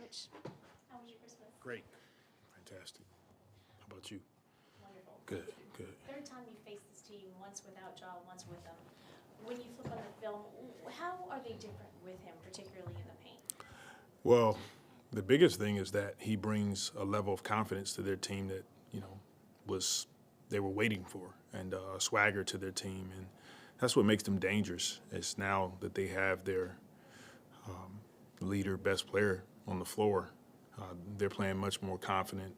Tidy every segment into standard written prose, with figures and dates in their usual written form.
Coach, how was your Christmas? Great. Fantastic. How about you? Wonderful. Good, good. Third time you faced this team, once without Ja, once with him. When you flip on the film, how are they different with him, particularly in the paint? Well, the biggest thing is that he brings a level of confidence to their team that, they were waiting for, and a swagger to their team. And that's what makes them dangerous. It's now that they have their leader, best player on the floor. They're playing much more confident.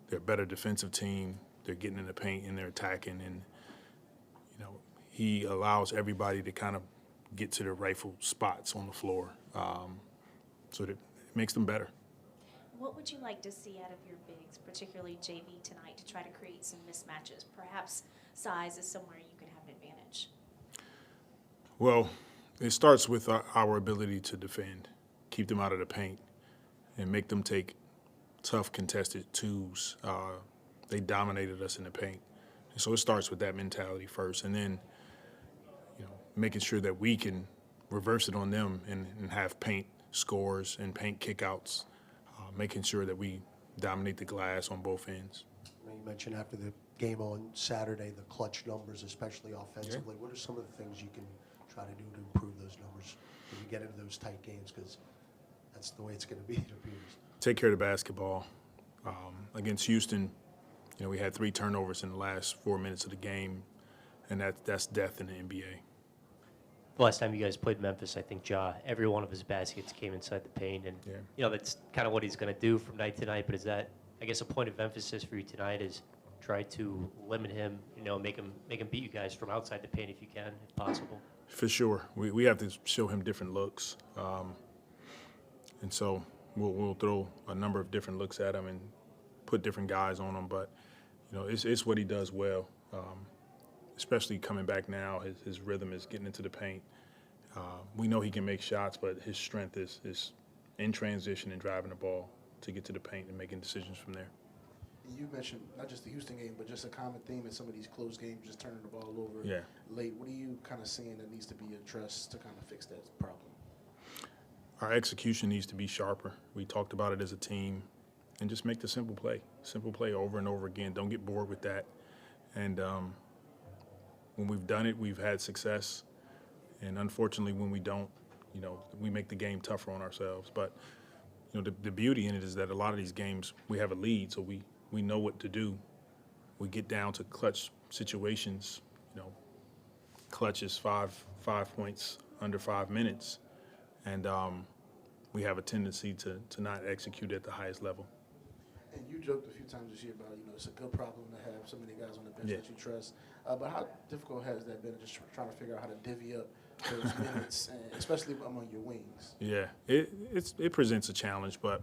They're a better defensive team. They're getting in the paint and they're attacking. And, he allows everybody to kind of get to their rightful spots on the floor. So that it makes them better. What would you like to see out of your bigs, particularly JV tonight, to try to create some mismatches? Perhaps size is somewhere you could have an advantage. Well, it starts with our ability to defend, keep them out of the paint, and make them take tough contested twos. They dominated us in the paint. And so it starts with that mentality first, and then making sure that we can reverse it on them and have paint scores and paint kickouts, making sure that we dominate the glass on both ends. You mentioned after the game on Saturday, the clutch numbers, especially offensively. Yeah. What are some of the things you can try to do to improve those numbers when you get into those tight games? Because that's the way it's going to be, it appears. Take care of the basketball. Against Houston, we had 3 turnovers in the last 4 minutes of the game, and that's death in the NBA. The last time you guys played Memphis, I think every one of his baskets came inside the paint, and that's kind of what he's going to do from night to night. But is that, I guess, a point of emphasis for you tonight? Is try to limit him, make him beat you guys from outside the paint if you can, if possible. For sure, we have to show him different looks, and so we'll throw a number of different looks at him and put different guys on him. But it's what he does well. Especially coming back now, his rhythm is getting into the paint. We know he can make shots, but his strength is in transition and driving the ball to get to the paint and making decisions from there. You mentioned not just the Houston game, but just a common theme in some of these close games, just turning the ball over late. What are you kind of seeing that needs to be addressed to kind of fix that problem? Our execution needs to be sharper. We talked about it as a team, and just make the simple play over and over again. Don't get bored with that. And when we've done it, we've had success. And unfortunately, when we don't, we make the game tougher on ourselves. But, the beauty in it is that a lot of these games, we have a lead, so we know what to do. We get down to clutch situations, clutch is five points under 5 minutes. And we have a tendency to not execute at the highest level. And you joked a few times this year about, it's a good problem to have so many guys on the bench that you trust. But how difficult has that been, just trying to figure out how to divvy up those minutes, and especially among your wings? Yeah, it presents a challenge, but,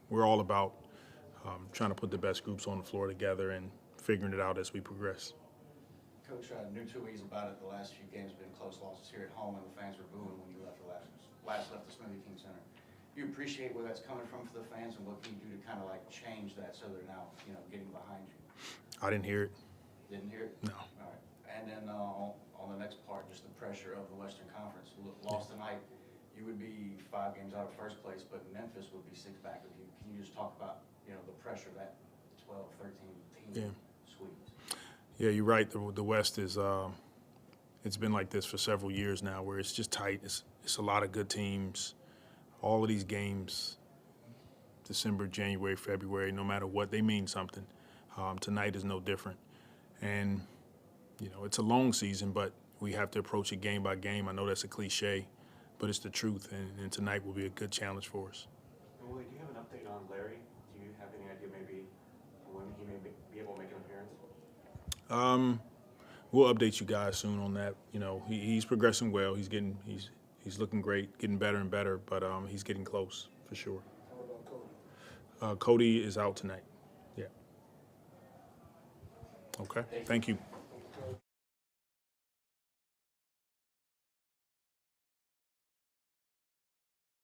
we're all about trying to put the best groups on the floor together and figuring it out as we progress. Coach, knew 2 ways about it. The last few games have been close losses here at home, and the fans were booing when you left left the Smoothie King Center. You appreciate where that's coming from for the fans, and what can you do to kind of change that so they're now, getting behind you? I didn't hear it. Didn't hear it? No. All right. And then on the next part, just the pressure of the Western Conference. Lost tonight, you would be 5 games out of first place, but Memphis would be 6 back of you. Can you just talk about, the pressure of that 12, 13 team sweeps? Yeah, you're right. The West is it's been like this for several years now, where it's just tight. It's a lot of good teams. All of these games, December, January, February, no matter what, they mean something. Tonight is no different. And, it's a long season, but we have to approach it game by game. I know that's a cliche, but it's the truth, and tonight will be a good challenge for us. Willie, do you have an update on Larry? Do you have any idea maybe when he may be able to make an appearance? We'll update you guys soon on that. He's progressing well. He's looking great, getting better and better, but he's getting close for sure. How about Cody? Cody is out tonight. Yeah. Okay. Thank you.